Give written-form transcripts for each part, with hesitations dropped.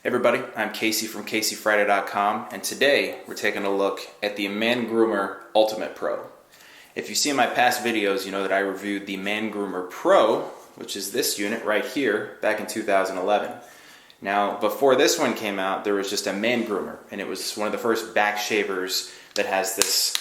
Hey everybody, I'm Casey from CaseyFriday.com, and today we're taking a look at the MANGROOMER Ultimate Pro. If you've seen my past videos, you know that I reviewed the MANGROOMER Pro, which is this unit right here, back in 2011. Now, before this one came out, there was just a MANGROOMER, and it was one of the first back shavers that has this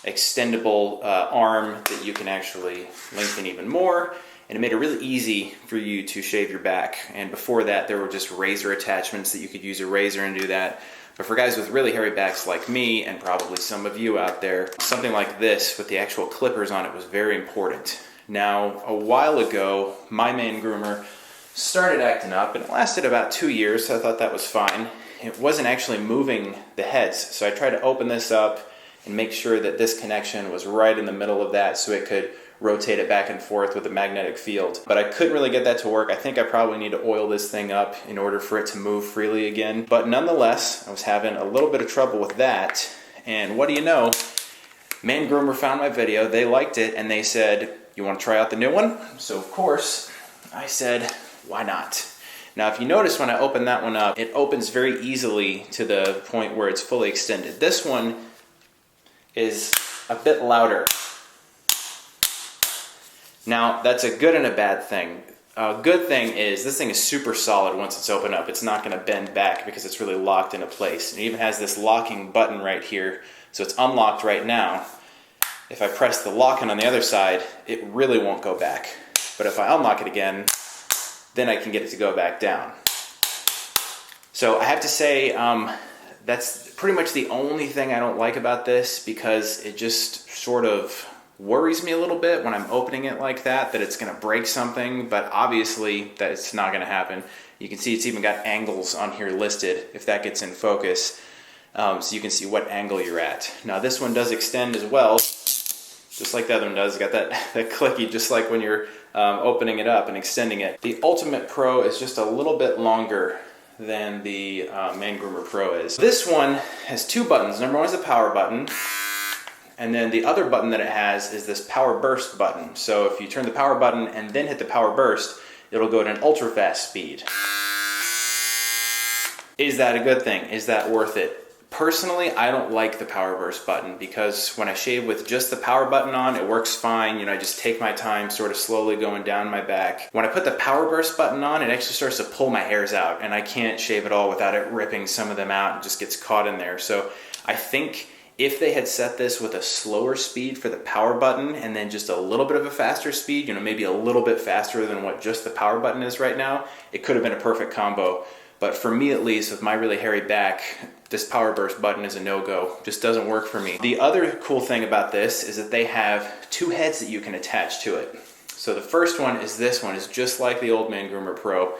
extendable arm that you can actually lengthen even more, and it made it really easy for you to shave your back. And before that, there were just razor attachments that you could use a razor and do that. But for guys with really hairy backs like me, and probably some of you out there, something like this with the actual clippers on it was very important. Now, a while ago, my MANGROOMER started acting up, and it lasted about 2 years, so I thought that was fine. It wasn't actually moving the heads, so I tried to open this up and make sure that this connection was right in the middle of that so it could rotate it back and forth with a magnetic field. But I couldn't really get that to work. I think I probably need to oil this thing up in order for it to move freely again. But nonetheless, I was having a little bit of trouble with that. And what do you know? MANGROOMER found my video, they liked it, and they said, "You want to try out the new one?" So of course, I said, why not? Now if you notice when I open that one up, it opens very easily to the point where it's fully extended. This one is a bit louder. Now, that's a good and a bad thing. A good thing is this thing is super solid once it's open up. It's not going to bend back because it's really locked into place. It even has this locking button right here, so it's unlocked right now. If I press the lock-in on the other side, it really won't go back. But if I unlock it again, then I can get it to go back down. So I have to say, that's pretty much the only thing I don't like about this, because it just sort of worries me a little bit when I'm opening it like that it's going to break something, but obviously that it's not going to happen. You can see it's even got angles on here listed if that gets in focus, so you can see what angle you're at. Now this one does extend as well, just like the other one does. It's got that clicky, just like when you're opening it up and extending it. The Ultimate Pro is just a little bit longer than the MANGROOMER Pro is. This one has two buttons. Number one is the power button, and then the other button that it has is this power burst button. So if you turn the power button and then hit the power burst, it'll go at an ultra fast speed. Is that a good thing? Is that worth it? Personally, I don't like the power burst button, because when I shave with just the power button on, it works fine. You know, I just take my time sort of slowly going down my back. When I put the power burst button on, it actually starts to pull my hairs out, and I can't shave at all without it ripping some of them out. It just gets caught in there. So I think if they had set this with a slower speed for the power button and then just a little bit of a faster speed, you know, maybe a little bit faster than what just the power button is right now, it could have been a perfect combo. But for me, at least, with my really hairy back, this power burst button is a no-go. Just doesn't work for me. The other cool thing about this is that they have two heads that you can attach to it. So the first one is this one. It's just like the old MANGROOMER Pro,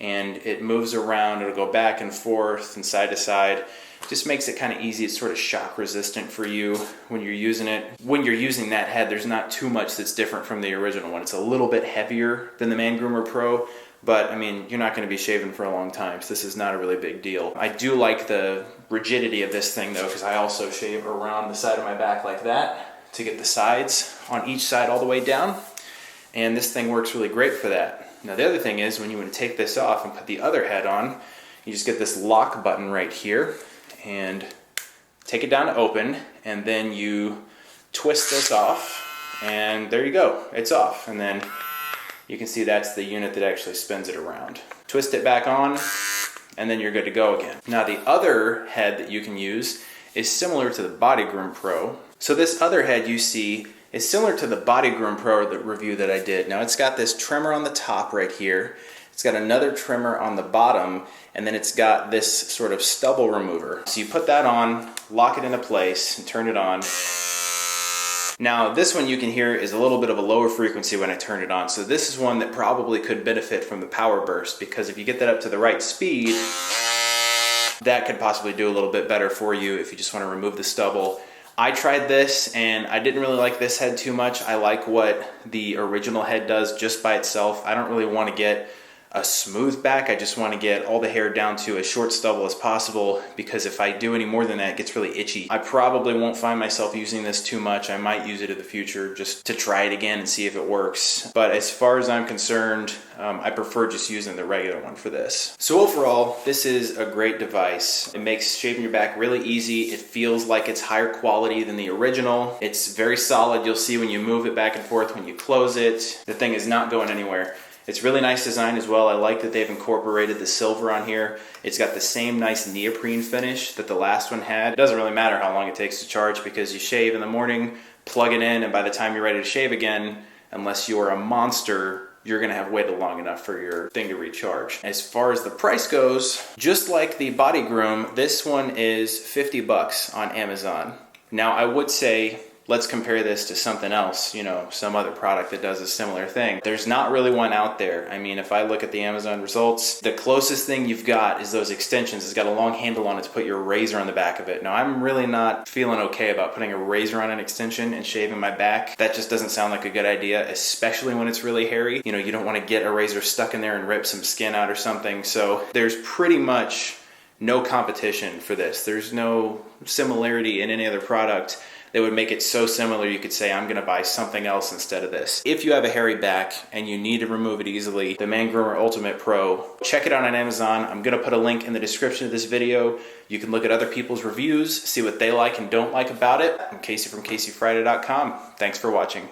and it moves around. It'll go back and forth and side to side. Just makes it kind of easy. It's sort of shock resistant for you when you're using it. When you're using that head, there's not too much that's different from the original one. It's a little bit heavier than the MANGROOMER Pro, but I mean, you're not going to be shaving for a long time, so this is not a really big deal. I do like the rigidity of this thing though, because I also shave around the side of my back like that to get the sides on each side all the way down, and this thing works really great for that. Now the other thing is, when you want to take this off and put the other head on, you just get this lock button right here and take it down to open, and then you twist this off, and there you go, it's off. And then you can see that's the unit that actually spins it around. Twist it back on, and then you're good to go again. Now the other head that you can use is similar to the BodyGroom Pro. So this other head you see is similar to the BodyGroom Pro review that I did. Now it's got this trimmer on the top right here. It's got another trimmer on the bottom, and then it's got this sort of stubble remover. So you put that on, lock it into place, and turn it on. Now this one you can hear is a little bit of a lower frequency when I turn it on, so this is one that probably could benefit from the power burst, because if you get that up to the right speed, that could possibly do a little bit better for you if you just want to remove the stubble. I tried this and I didn't really like this head too much. I like what the original head does just by itself. I don't really want to get a smooth back. I just want to get all the hair down to a short stubble as possible, because if I do any more than that, it gets really itchy. I probably won't find myself using this too much. I might use it in the future just to try it again and see if it works. But as far as I'm concerned, I prefer just using the regular one for this. So overall, this is a great device. It makes shaving your back really easy. It feels like it's higher quality than the original. It's very solid. You'll see when you move it back and forth, when you close it, the thing is not going anywhere. It's really nice design as well. I like that they've incorporated the silver on here. It's got the same nice neoprene finish that the last one had. It doesn't really matter how long it takes to charge, because you shave in the morning, plug it in, and by the time you're ready to shave again, unless you're a monster, you're gonna have waited long enough for your thing to recharge. As far as the price goes, just like the Body Groom, this one is 50 bucks on Amazon. Now I would say, let's compare this to something else, you know, some other product that does a similar thing. There's not really one out there. I mean, if I look at the Amazon results, the closest thing you've got is those extensions. It's got a long handle on it to put your razor on the back of it. Now, I'm really not feeling okay about putting a razor on an extension and shaving my back. That just doesn't sound like a good idea, especially when it's really hairy. You know, you don't want to get a razor stuck in there and rip some skin out or something. So there's pretty much no competition for this. There's no similarity in any other product that would make it so similar you could say, I'm gonna buy something else instead of this. If you have a hairy back and you need to remove it easily, the MANGROOMER Ultimate Pro, check it out on Amazon. I'm gonna put a link in the description of this video. You can look at other people's reviews, see what they like and don't like about it. I'm Casey from CaseyFriday.com. Thanks for watching.